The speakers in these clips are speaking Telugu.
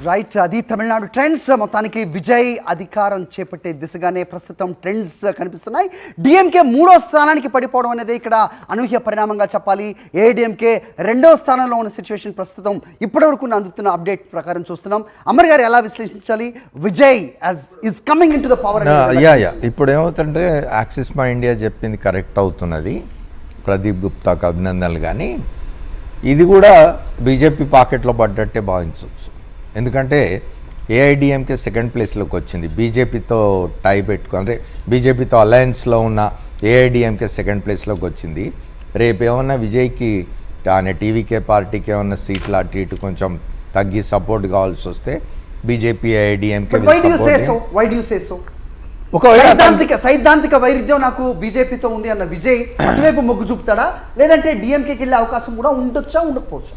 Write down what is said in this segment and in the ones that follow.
రైట్, అది తమిళనాడు ట్రెండ్స్. మొత్తానికి విజయ్ అధికారం చేపట్టే దిశగానే ప్రస్తుతం ట్రెండ్స్ కనిపిస్తున్నాయి. డిఎంకే 3వ స్థానానికి పడిపోవడం అనేది ఇక్కడ అనూహ్య పరిణామంగా చెప్పాలి. ఏఐడిఎంకే 2వ స్థానంలో ఉన్న సిచ్యువేషన్ ప్రస్తుతం ఇప్పటివరకు అందుతున్న అప్డేట్ ప్రకారం చూస్తున్నాం. అమర్ గారు ఎలా విశ్లేషించాలి? Vijay is coming in to the power. ఇప్పుడు ఏమవుతుంటే యాక్సిస్ మై ఇండియా చెప్పింది కరెక్ట్ అవుతున్నది, ప్రదీప్ గుప్తాకు అభినందనలు. కానీ ఇది కూడా బీజేపీ పాకెట్లో పడ్డట్టే భావించవచ్చు. ఎందుకంటే ఏఐడిఎంకే సెకండ్ ప్లేస్లోకి వచ్చింది, బీజేపీతో టై పెట్టుకుంటే బీజేపీతో అలయన్స్లో ఉన్న ఏఐడిఎంకే సెకండ్ ప్లేస్లోకి వచ్చింది. రేపు ఏమన్నా విజయ్కి అనే టీవీకే పార్టీకి ఏమన్నా సీట్లు అటు ఇటు కొంచెం తగ్గి సపోర్ట్ కావాల్సి వస్తే బీజేపీ ఏఐడిఎంకే సైద్ధాంతిక వైరుధ్యం నాకు బీజేపీతో ఉంది అన్న విజయ్ అటువైపు మొగ్గు చూపుతాడా, లేదంటే డిఎంకేకి వెళ్ళే అవకాశం కూడా ఉండొచ్చా ఉండకపోవచ్చా?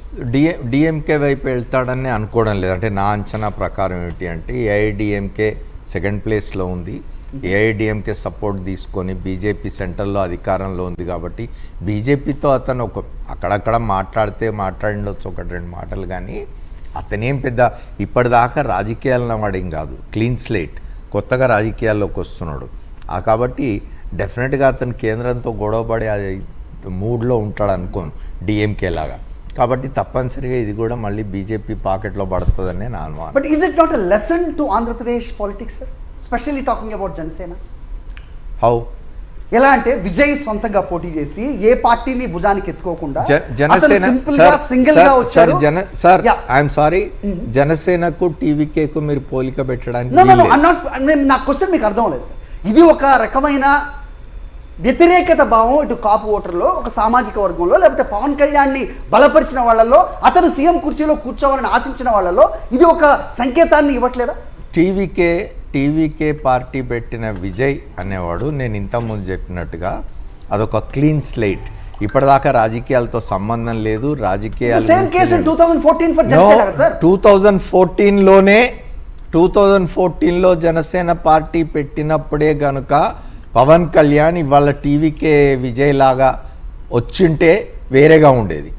డిఎంకే వైపు వెళ్తాడని అనుకోవడం లేదు. అంటే నా అంచనా ప్రకారం ఏమిటి అంటే ఏఐడిఎంకే సెకండ్ ప్లేస్లో ఉంది, ఏఐడిఎంకే సపోర్ట్ తీసుకొని బీజేపీ సెంట్రల్లో అధికారంలో ఉంది కాబట్టి బీజేపీతో అతను అక్కడక్కడ మాట్లాడిండొచ్చు ఒకటి రెండు మాటలు. కానీ అతనేం పెద్ద ఇప్పటిదాకా రాజకీయాలను వాడేం కాదు, క్లీన్ స్లేట్, కొత్తగా రాజకీయాల్లోకి వస్తున్నాడు. కాబట్టి డెఫినెట్గా అతను కేంద్రంతో గొడవపడే మూడ్లో ఉంటాడు అనుకోను డిఎంకే లాగా. కాబట్టి తప్పనిసరిగా ఇది కూడా మళ్ళీ బీజేపీ పాకెట్లో పడుతుందని నా అనుమానం. But is it not a lesson to Andhra Pradesh politics sir, specially talking about Janasena? How? ఎలా అంటే విజయ్ సొంతంగా పోటీ చేసి ఏ పార్టీని భుజానికి ఎత్తుకోకుండా జనసేనకు టీవీకేకు మీరు పోలిక పెట్టడానికి నా క్వశ్చన్ మీకు అర్థం లేదు సార్. ఇది ఒక రకమైన వ్యతిరేకత భావం ఇటు కాపు ఓటర్లో, ఒక సామాజిక వర్గంలో, లేకపోతే పవన్ కళ్యాణ్ని బలపరిచిన వాళ్ళలో, అతను సీఎం కుర్చీలో కూర్చోవాలని ఆశించిన వాళ్ళలో ఇది ఒక సంకేతాన్ని ఇవ్వట్లేదా? టీవీకే పార్టీ పెట్టిన విజయ్ అనేవాడు నేను ఇంతకుముందు చెప్పినట్టుగా అదొక క్లీన్ స్లేట్, ఇప్పటిదాకా రాజకీయాలతో సంబంధం లేదు. రాజకీయాలు 2014లో జనసేన పార్టీ పెట్టినప్పుడే గనుక పవన్ కళ్యాణ్ ఇవాళ టీవీకే విజయ్ లాగా వచ్చింటే వేరేగా ఉండేది.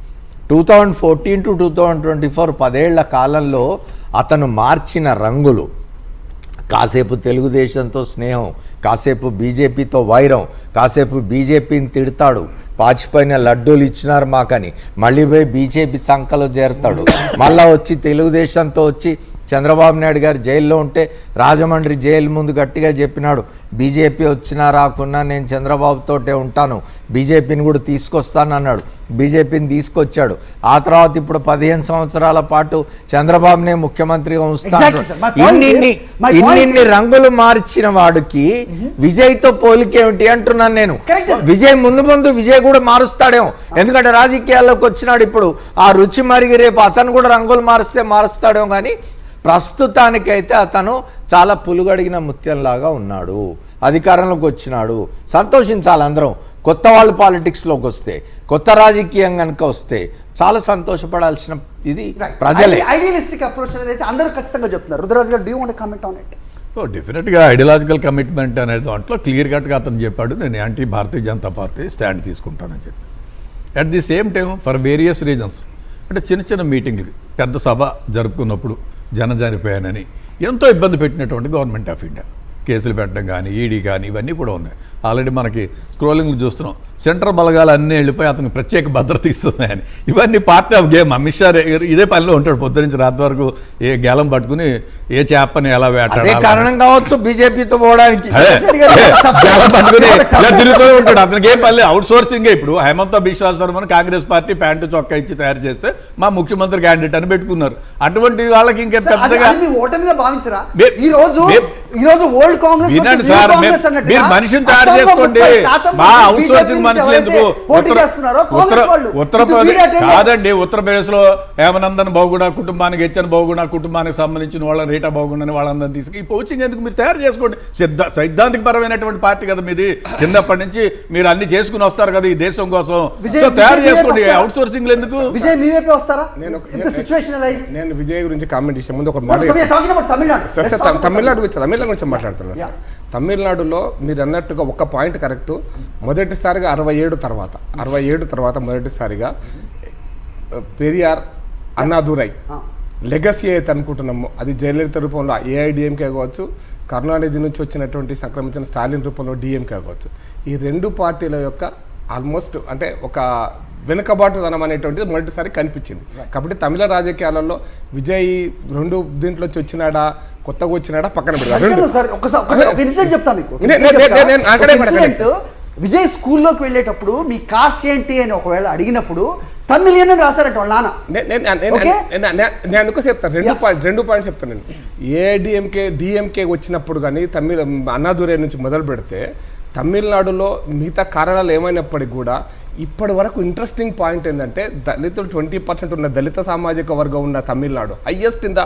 2014 to 2024 10 కాలంలో అతను మార్చిన రంగులు, కాసేపు తెలుగుదేశంతో స్నేహం, కాసేపు బీజేపీతో వైరం, కాసేపు బీజేపీని తిడతాడు, పాచిపోయిన లడ్డూలు ఇచ్చినారు మాకని, మళ్ళీ పోయి బీజేపీ సంఖలో చేరుతాడు, మళ్ళా వచ్చి తెలుగుదేశంతో వచ్చి చంద్రబాబు నాయుడు గారు జైల్లో ఉంటే రాజమండ్రి జైలు ముందు గట్టిగా చెప్పినాడు, బీజేపీ వచ్చినా రాకున్నా నేను చంద్రబాబుతోటే ఉంటాను, బీజేపీని కూడా తీసుకొస్తాను అన్నాడు. బీజేపీని తీసుకొచ్చాడు. ఆ తర్వాత ఇప్పుడు 15 సంవత్సరాల పాటు చంద్రబాబునే ముఖ్యమంత్రిగా ఉంచుతాడు. ఇన్ని రంగులు మార్చిన వాడికి విజయ్తో పోలికేమిటి అంటున్నాను నేను. విజయ్ ముందు విజయ్ కూడా మారుస్తాడేమో, ఎందుకంటే రాజకీయాల్లోకి వచ్చినాడు. ఇప్పుడు ఆ రుచి మరిగి రేపు అతను కూడా రంగులు మారుస్తాడేమో. కానీ ప్రస్తుతానికైతే అతను చాలా పులుగడిగిన ముత్యంలాగా ఉన్నాడు, అధికారంలోకి వచ్చినాడు. సంతోషించాలి అందరం. కొత్త వాళ్ళు పాలిటిక్స్లోకి వస్తే, కొత్త రాజకీయం కనుక వస్తే చాలా సంతోషపడాల్సిన ఇది ప్రజలే. ఐడియలిస్టిక్ అప్రోచ్ అనేది అందరూ ఖచ్చితంగా చెప్తున్నారు. రుద్రరాజు గారు, do you want to comment on it? డెఫినెట్గా ఐడియాలజికల్ కమిట్మెంట్ అనేది దాంట్లో క్లియర్ కట్గా అతను చెప్పాడు, నేను anti Bharatiya Janata party stand తీసుకుంటానని చెప్పి. At the same time for various reasons, అంటే చిన్న మీటింగ్లు, పెద్ద సభ జరుపుకున్నప్పుడు జరిపోయానని ఎంతో ఇబ్బంది పెట్టినటువంటి గవర్నమెంట్ ఆఫ్ ఇండియా కేసులు పెట్టడం కానీ, ఈడీ కానీ, ఇవన్నీ కూడా ఉన్నాయి. ఆల్రెడీ మనకి స్క్రోలింగ్లు చూస్తున్నాం, సెంట్రల్ బలగాలు అన్నీ వెళ్ళిపోయి అతనికి ప్రత్యేక భద్రత ఇస్తున్నాయని. ఇవన్నీ part of game. Amit Shah ఇదే పనిలో ఉంటాడు, పొద్దు నుంచి రాత్రి వరకు ఏ గేలం పట్టుకుని ఏ చేపని ఎలా వేటాడు కారణం కావచ్చు బీజేపీతో పోవడానికి తిరుగుతూ ఉంటాడు. అతనికి ఏ పని అవుట్ సోర్సింగే. ఇప్పుడు హేమంత్ బిశ్వా శర్మను కాంగ్రెస్ పార్టీ ప్యాంటు చొక్కా ఇచ్చి తయారు చేస్తే మా ముఖ్యమంత్రి క్యాండిడేట్ అని పెట్టుకున్నారు. అటువంటి వాళ్ళకి ఇంకా పెద్దగా మనిషిని తయారు చేసుకోండి. మా అవుట్ సోర్సింగ్ మనుషులు ఎందుకు? ఉత్తరప్రదేశ్ కాదండి, ఉత్తరప్రదేశ్ లో హేమనందన్ బహుగుణ కుటుంబానికి, హెచ్ఎన్ బహుగుణ కుటుంబానికి సంబంధించిన వాళ్ళ రీటా బహుగుణని వాళ్ళందరినీ తీసుకు ఈ కోచింగ్ ఎందుకు మీరు తయారు చేసుకోండి. సైద్ధాంతిక పరమైనటువంటి పార్టీ కదా మీది. చిన్నప్పటి నుంచి మీరు అన్ని చేసుకుని వస్తారు కదా ఈ దేశం కోసం, తయారు చేసుకోండి. అవుట్ సోర్సింగ్ ఎందుకు? నేను విజయ్ గురించి కామెంట్ చేసే ముందు ఒక మాట, తమిళనాడు గురించి మాట్లాడుతున్నాను సార్. తమిళనాడులో మీరు అన్నట్టుగా ఒక పాయింట్ కరెక్ట్. మొదటిసారిగా 67 తర్వాత మొదటిసారిగా పెరియార్, అన్నాదురై లెగసీ అయితే అనుకుంటున్నామో అది జయలలిత రూపంలో ఏఐడిఎంకే కావచ్చు, కరుణానిధి నుంచి వచ్చినటువంటి సంక్రమించిన స్టాలిన్ రూపంలో డిఎంకే కావచ్చు. ఈ రెండు పార్టీల యొక్క ఆల్మోస్ట్ అంటే ఒక వెనుకబాటుతనం అనేటువంటిది మొదటిసారి కనిపించింది. కాబట్టి తమిళ రాజకీయాలలో విజయ్ రెండు దీంట్లో వచ్చినాడా కొత్తగా వచ్చినాడా పక్కన పెడతాను. విజయ్ స్కూల్లోకి వెళ్ళేటప్పుడు మీ కాస్ట్ ఏంటి అని ఒకవేళ అడిగినప్పుడు తమిళియన్ రాశారట వాళ్ళ నాన్న. నేను అందుకో చెప్తాను, రెండు పాయింట్స్ చెప్తాను. నేను ఏఐడిఎంకే డిఎంకే వచ్చినప్పుడు కానీ తమిళ అన్నాదురై నుంచి మొదలు పెడితే తమిళనాడులో మిగతా కారణాలు ఏమైనప్పటికీ కూడా ఇప్పటి వరకు ఇంట్రెస్టింగ్ పాయింట్ ఏంటంటే దళితులు 20% ఉన్న దళిత సామాజిక వర్గం ఉన్న Tamil Nadu highest in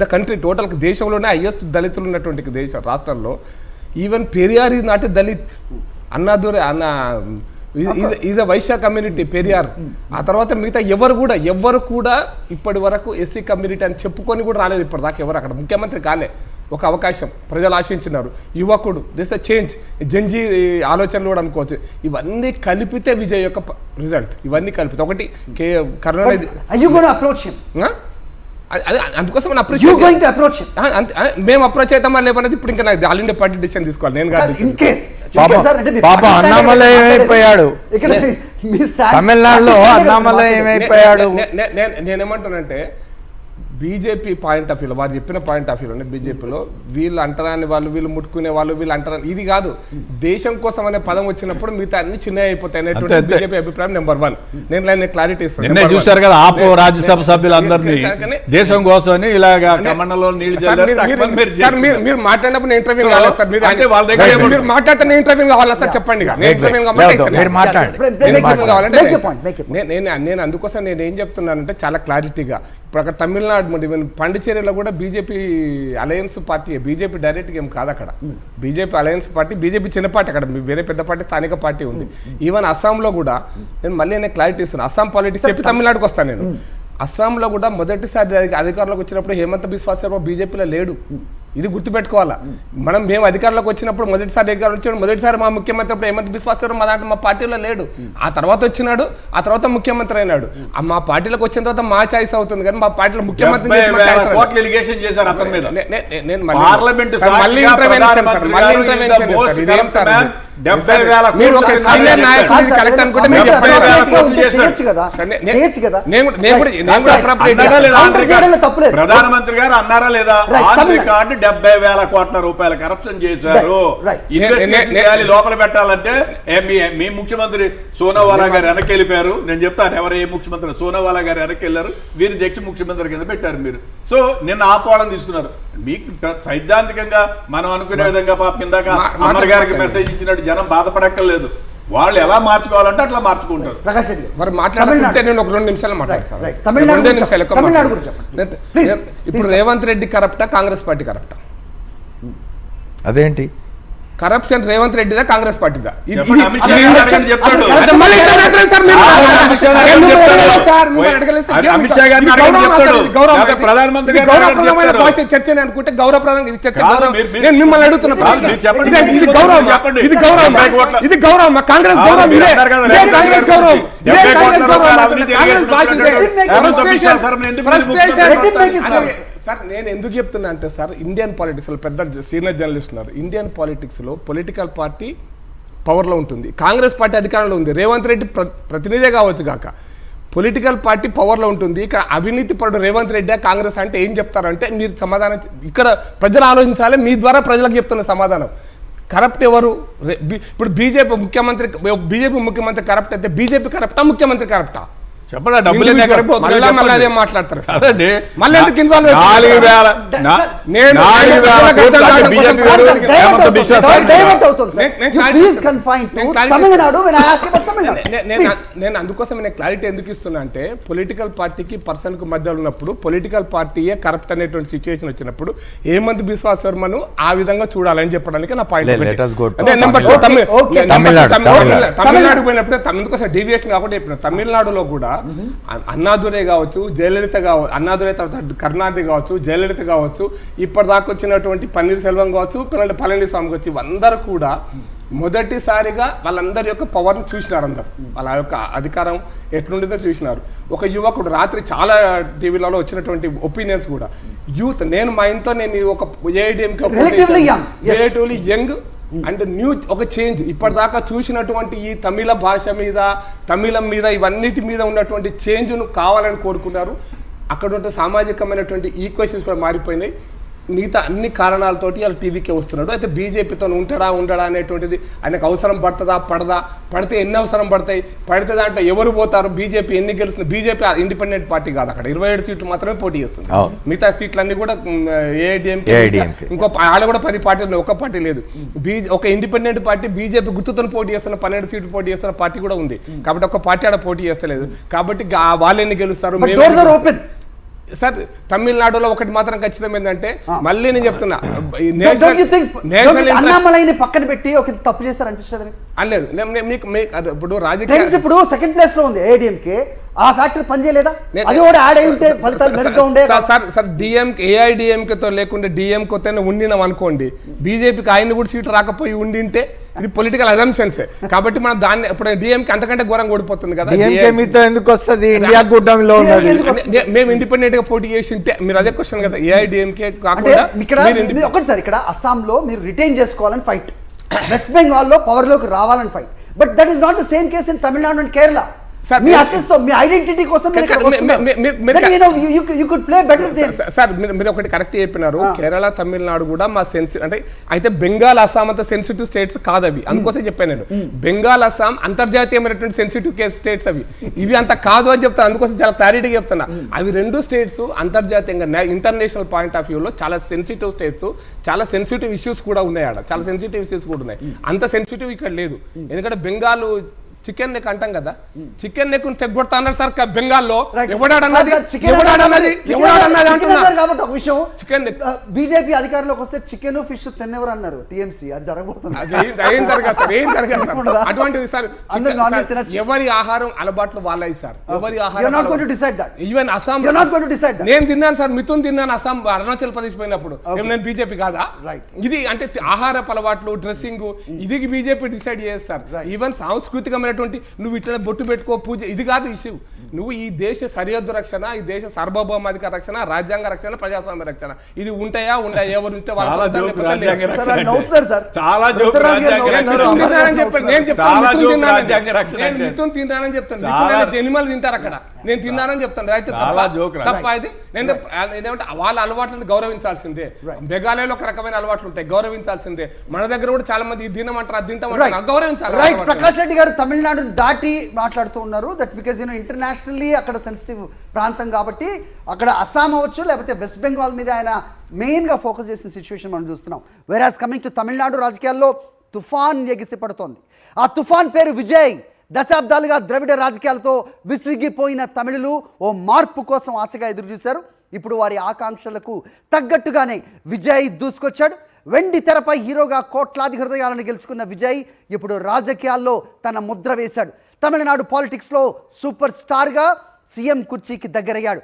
the country, total దేశంలోనే హైయెస్ట్ దళితులు ఉన్నటువంటి దేశం రాష్ట్రంలో. Even Periyar is not a Dalit, Annadurai is a Vaishya community Periyar. ఆ తర్వాత మిగతా ఎవరు కూడా ఇప్పటి వరకు ఎస్సీ కమ్యూనిటీ అని చెప్పుకొని కూడా రాలేదు ఇప్పటిదాకా ఎవరు. అక్కడ ముఖ్యమంత్రి కాలే, ఒక అవకాశం ప్రజలు ఆశించినారు, యువకుడు, దిస్ అ చేంజ్, జంజీ ఆలోచనలు కూడా అనుకోవచ్చు. ఇవన్నీ కలిపితే విజయ్ యొక్క రిజల్ట్, ఇవన్నీ కలిపితే ఒకటి కరుణానిధి అందుకోసం మేము అప్రోచ్ అవుతామా లేవనేది ఇప్పుడు ఇంకా నాకు ఆల్ ఇండియా పార్టీ డిసిషన్ తీసుకోవాలి. నేను తమిళనాడులో అన్నామలై ఏమైపోయాడు. నేనేమంటానంటే బీజేపీ పాయింట్ ఆఫ్ వ్యూలో వారు చెప్పిన పాయింట్ ఆఫ్ వ్యూలోనే బీజేపీలో వీళ్ళు అంటరాని వాళ్ళు, వీళ్ళు ముట్టుకునే వాళ్ళు, వీళ్ళు అంటరాని ఇది కాదు. దేశం కోసం అనే పదం వచ్చినప్పుడు మిగతా అన్ని చిన్న అయిపోతాయి అనేటువంటి బీజేపీ అభిప్రాయం నెంబర్ 1. నేను క్లారిటీ ఇస్తాను. చూసారు కదా ఆపో రాజ్యసభ సభ్యులందరినీ దేశం కోసం ఇలాగా కమండలో నీళ్లు మీరు మాట్లాడినప్పుడు నేను ఇంటర్వ్యూ కావాలి సార్. మీరు మాట్లాడితే ఇంటర్వ్యూ కావాలి సార్, చెప్పండి. నేను అందుకోసం నేను ఏం చెప్తున్నానంటే చాలా క్లారిటీగా ఇప్పుడు అక్కడ తమిళనాడు పాండిచేరిలో కూడా బీజేపీ అలయన్స్ పార్టీ, బీజేపీ డైరెక్ట్గా ఏం కాదు అక్కడ. బీజేపీ అలయన్స్ పార్టీ, బీజేపీ చిన్న పార్టీ, అక్కడ వేరే పెద్ద పార్టీ స్థానిక పార్టీ ఉంది. ఈవెన్ అస్సాంలో కూడా నేను క్లారిటీ ఇస్తున్నాను. అస్సాం పాలిటిక్స్ చెప్పి తమిళనాడుకు వస్తాను నేను. అస్సాంలో కూడా మొదటిసారి అధికారంలోకి వచ్చినప్పుడు హేమంత్ బిశ్వా శర్మ బీజేపీలో లేడు, ఇది గుర్తుపెట్టుకోవాలా. మేము అధికారంలోకి వచ్చినప్పుడు మొదటిసారి మా ముఖ్యమంత్రి అప్పుడు హేమంత్ బిశ్వా శర్మ మా పార్టీలో లేడు. ఆ తర్వాత వచ్చినాడు, ఆ తర్వాత ముఖ్యమంత్రి అయినాడు. మా పార్టీలోకి వచ్చిన తర్వాత మా చాయిస్ అవుతుంది కానీ మా పార్టీలో ముఖ్యమంత్రి ప్రధానమంత్రి గారు అన్నారా లేదా 70,000 కోట్ల రూపాయల కరప్షన్ చేశారు, లోపల పెట్టాలంటే మీ ముఖ్యమంత్రి సోనోవాలా గారు వెనక్కి వెళ్ళిపోయారు. నేను చెప్తాను ఎవరు ఏ ముఖ్యమంత్రి, సోనోవాలా గారు వెనక్కి వెళ్ళారు, వీరి దక్ష ముఖ్యమంత్రి కింద పెట్టారు మీరు. సో నిన్న ఆపోవడం తీసుకున్నారు. మీకు సైద్ధాంతికంగా మనం అనుకునే విధంగా పాపం ఇందాక అమర్ గారికి మెసేజ్ ఇచ్చినట్టు జనం బాధపడక్కర్లేదు. వాళ్ళు ఎలా మార్చుకోవాలంటే అట్లా మార్చుకుంటారు. మరి మాట్లాడాలంటే నేను ఒక 2 నిమిషాలు మాట్లాడతాను. ఇప్పుడు రేవంత్ రెడ్డి కరప్టా, కాంగ్రెస్ పార్టీ కరప్టా? అదేంటి కరప్షన్ రేవంత్ రెడ్డిదా కాంగ్రెస్ పార్టీదా? చర్చ అనుకుంటే గౌరవప్రదం ఇది చర్చ. నేను మిమ్మల్ని అడుగుతున్నా, ఇది గౌరవం కాంగ్రెస్ గౌరవం, కాంగ్రెస్ గౌరవం. సార్ నేను ఎందుకు చెప్తున్నా అంటే సార్ ఇండియన్ పాలిటిక్స్లో పెద్ద సీనియర్ జర్నలిస్ట్ ఉన్నారు. ఇండియన్ పాలిటిక్స్లో పొలిటికల్ పార్టీ పవర్లో ఉంటుంది, కాంగ్రెస్ పార్టీ అధికారంలో ఉంది. రేవంత్ రెడ్డి ప్రతినిధే కావచ్చు కాక పొలిటికల్ పార్టీ పవర్లో ఉంటుంది. ఇక్కడ అవినీతి పరుడు రేవంత్ రెడ్డి కాంగ్రెస్ అంటే ఏం చెప్తారంటే మీరు సమాధానం ఇక్కడ ప్రజలు ఆలోచించాలి. మీ ద్వారా ప్రజలకు చెప్తున్న సమాధానం. కరప్ట్ ఎవరు? ఇప్పుడు బీజేపీ ముఖ్యమంత్రి కరప్ట్ అయితే బీజేపీ కరప్టా, ముఖ్యమంత్రి కరప్టా? చెప్పండి. డబ్బులు మళ్ళీ మాట్లాడతారు. నేను అందుకోసం నేను క్లారిటీ ఎందుకు ఇస్తున్నా అంటే పొలిటికల్ పార్టీకి పర్సన్ కు మధ్యలో ఉన్నప్పుడు పొలిటికల్ పార్టీయే కరప్ట్ అనేటువంటి సిచ్యువేషన్ వచ్చినప్పుడు హేమంత్ బిశ్వా శర్మను ఆ విధంగా చూడాలని చెప్పడానికి నా పాయింట్. తమిళనాడు పోయినప్పుడు అందుకోసం డీవియేషన్ కాకుండా చెప్పిన తమిళనాడులో కూడా అన్నాదురై కావచ్చు, జయలలిత కావచ్చు, అన్నాదురై తర్వాత కరుణానిధి కావచ్చు, జయలలిత కావచ్చు, ఇప్పటిదాకా వచ్చినటువంటి పన్నీర్ సెల్వం కావచ్చు, పళనిస్వామి కావచ్చు, ఇవందరూ కూడా మొదటిసారిగా వాళ్ళందరి యొక్క పవర్ని చూసినారు అందరు, వాళ్ళ యొక్క అధికారం ఎట్లుండిందో చూసినారు. ఒక యువకుడు రాత్రి చాలా టీవీలలో వచ్చినటువంటి ఒపీనియన్స్ కూడా యూత్, నేను మా ఇంట్లో నేను ఒక రిలేటివ్లీ యంగ్ అండ్ న్యూ ఒక చేంజ్, ఇప్పటిదాకా చూసినటువంటి ఈ తమిళ భాష మీద తమిళం మీద ఇవన్నిటి మీద ఉన్నటువంటి చేంజ్ను కావాలని కోరుకున్నారు. అక్కడ ఉన్న సామాజికమైనటువంటి ఈక్వేషన్స్ కూడా మారిపోయినాయి. మిగతా అన్ని కారణాలతోటి వాళ్ళు టీవీకే వస్తున్నాడు. అయితే బీజేపీతో ఉండడా అనేటువంటిది ఆయనకు అవసరం పడుతుందా పడదా, పడితే ఎన్ని అవసరం పడతాయి, పడితే దాంట్లో ఎవరు పోతారు, బీజేపీ ఎన్ని గెలుస్తుంది. బీజేపీ ఇండిపెండెంట్ పార్టీ కాదు, అక్కడ 27 సీట్లు మాత్రమే పోటీ చేస్తుంది. మిగతా సీట్లన్నీ కూడా ఏఐడిఎంకే, ఇంకో ఆడ కూడా 10 పార్టీలు, ఒక్క పార్టీ లేదు. ఒక ఇండిపెండెంట్ పార్టీ బీజేపీ గుర్తుతో పోటీ చేస్తున్న 12 సీట్లు పోటీ చేస్తున్న పార్టీ కూడా ఉంది. కాబట్టి ఒక్క పార్టీ ఆడ పోటీ చేస్తలేదు. కాబట్టి వాళ్ళు ఎన్ని గెలుస్తారు సార్. తమిళనాడులో ఒకటి మాత్రం ఖచ్చితం ఏంటంటే, మళ్ళీ నేను చెప్తున్నా, అన్నామలైని పక్కన పెట్టి ఒక తప్పు చేస్తారు అనిపిస్తుంది అనలేదు. ఇప్పుడు రాజకీయ ఇప్పుడు సెకండ్ ప్లేస్ లో ఉంది ఏఐడిఎంకే, ఆ ఫ్యాక్టర్ పనిచేయలేదా? అది కూడా యాడ్ అయి ఉంటే ఫలితాలు మెరుగ్గా ఉండే. సార్ ఏఐడిఎంకేతో లేకుంటే డిఎంకేతో ఉండినాం అనుకోండి, బీజేపీకి ఆయన కూడా సీట్లు రాకపోయి ఉండింటే ఇది పొలిటికల్ అజంప్షన్స్. కాబట్టి మనం దాన్ని ఇప్పుడు డిఎంకే అంతకంటే ఘోరంగా ఓడిపోతుంది కదా. ఎందుకు వస్తుంది, ఇండియా కూటమిలో ఉన్నది. మేము ఇండిపెండెంట్ గా పోటీ చేసి ఉంటే మీరు అదే క్వశ్చన్ కదా, ఏఐడిఎంకే కాకుండా ఒకటి సార్, ఇక్కడ అస్సాంలో మీరు రిటైన్ చేసుకోవాలని ఫైట్, వెస్ట్ బెంగాల్లో పవర్ లోకి రావాలని fight, but that is not the same case in Tamil Nadu and Kerala. మీ అస్తిత్వం, మీ ఐడెంటిటీ కోసం సార్ మీరు ఒకటి కరెక్ట్ చెప్పినారు. కేరళ తమిళనాడు కూడా మా అంటే అయితే బెంగాల్ అస్సాం అంత సెన్సిటివ్ స్టేట్స్ కాదు అవి, అందుకోసం చెప్పాను నేను. బెంగాల్ అస్సాం అంతర్జాతీయమైనటువంటి సెన్సిటివ్ స్టేట్స్ అవి, ఇవి అంత కాదు అని చెప్తాను. అందుకోసం చాలా క్లారిటీగా చెప్తున్నా. అవి రెండు స్టేట్స్ అంతర్జాతీయంగా ఇంటర్నేషనల్ పాయింట్ ఆఫ్ వ్యూలో చాలా సెన్సిటివ్ స్టేట్స్, చాలా సెన్సిటివ్ ఇష్యూస్ కూడా ఉన్నాయి ఆడ, చాలా సెన్సిటివ్ ఇష్యూస్ కూడా ఉన్నాయి. అంత సెన్సిటివ్ ఇక్కడ లేదు. ఎందుకంటే బెంగాల్ చికెన్ నెక్ అంటాం కదా, చికెన్ నెక్ తెగొడతా అన్నారు సార్ బెంగాల్లో. బీజేపీ అధికారంలోకి వస్తే చికెన్ ఫిష్ తిన్నెవరు అన్నారు టీఎంసీ, అది జరగబోతుంది. అటువంటిది సార్, ఎవరి ఆహారం అలవాట్లు వాళ్ళవి సార్. ఎవరి ఆహారం ఈవెన్ అస్సాం నేను తిన్నాను సార్, మిథున్ తిన్నాను అస్సాం అరుణాచల్ ప్రదేశ్ పోయినప్పుడు. నేను బీజేపీ కాదా? ఇది అంటే ఆహారపు అలవాట్లు, డ్రెస్సింగ్, ఇది బీజేపీ డిసైడ్ చేస్తారు. ఈవెన్ సాంస్కృతికమైన నువ్వు ఇట్లా బొట్టు పెట్టుకో, పూజ, ఇది కాదు ఇష్యూ. నువ్వు ఈ దేశ సరిహద్దు రక్షణ, ఈ దేశ సార్వభౌమాధికార రక్షణ, రాజ్యాంగ రక్షణ, ప్రజాస్వామ్య రక్షణ, ఇది ఉంటాయా ఉండయా, ఎవరు ఉంటే నేను మిథున్ తిన్నానని చెప్తాను, ఎనిమల్ తింటారు అక్కడ, నేను తిన్నానని చెప్తాను. అయితే తప్ప అయితే నేను ఏమంటే వాళ్ళ అలవాట్లను గౌరవించాల్సిందే. మేఘాలయలో ఒక రకమైన అలవాట్లు ఉంటాయి, గౌరవించాల్సిందే. మన దగ్గర కూడా చాలా మంది ఇది తినమంటారు, అది తింటామంటారు, గౌరవించాలి. ప్రకాష్ రెడ్డి గారు తమిళనాడు దాటి మాట్లాడుతూ ఉన్నారు. దట్ బికాజ్ ఇంటర్నేషనల్లీ అక్కడ సెన్సిటివ్ ప్రాంతం కాబట్టి, అక్కడ అస్సాం అవ్వచ్చు లేకపోతే వెస్ట్ బెంగాల్ మీద ఆయన మెయిన్గా ఫోకస్ చేసిన సిచ్యువేషన్ మనం చూస్తున్నాం. వేరాజ్ కమింగ్ టు తమిళనాడు రాజకీయాల్లో తుఫాన్ ఎగిసిపడుతోంది. ఆ తుఫాన్ పేరు విజయ్. దశాబ్దాలుగా ద్రవిడ రాజకీయాలతో విసిగిపోయిన తమిళులు ఓ మార్పు కోసం ఆశగా ఎదురుచూశారు. ఇప్పుడు వారి ఆకాంక్షలకు తగ్గట్టుగానే విజయ్ దూసుకొచ్చాడు. వెండి తెరపై హీరోగా కోట్లాది హృదయాలను గెలుచుకున్న విజయ్ ఇప్పుడు రాజకీయాల్లో తన ముద్ర వేశాడు. తమిళనాడు పాలిటిక్స్లో సూపర్ స్టార్గా సీఎం కుర్చీకి దగ్గరయ్యాడు.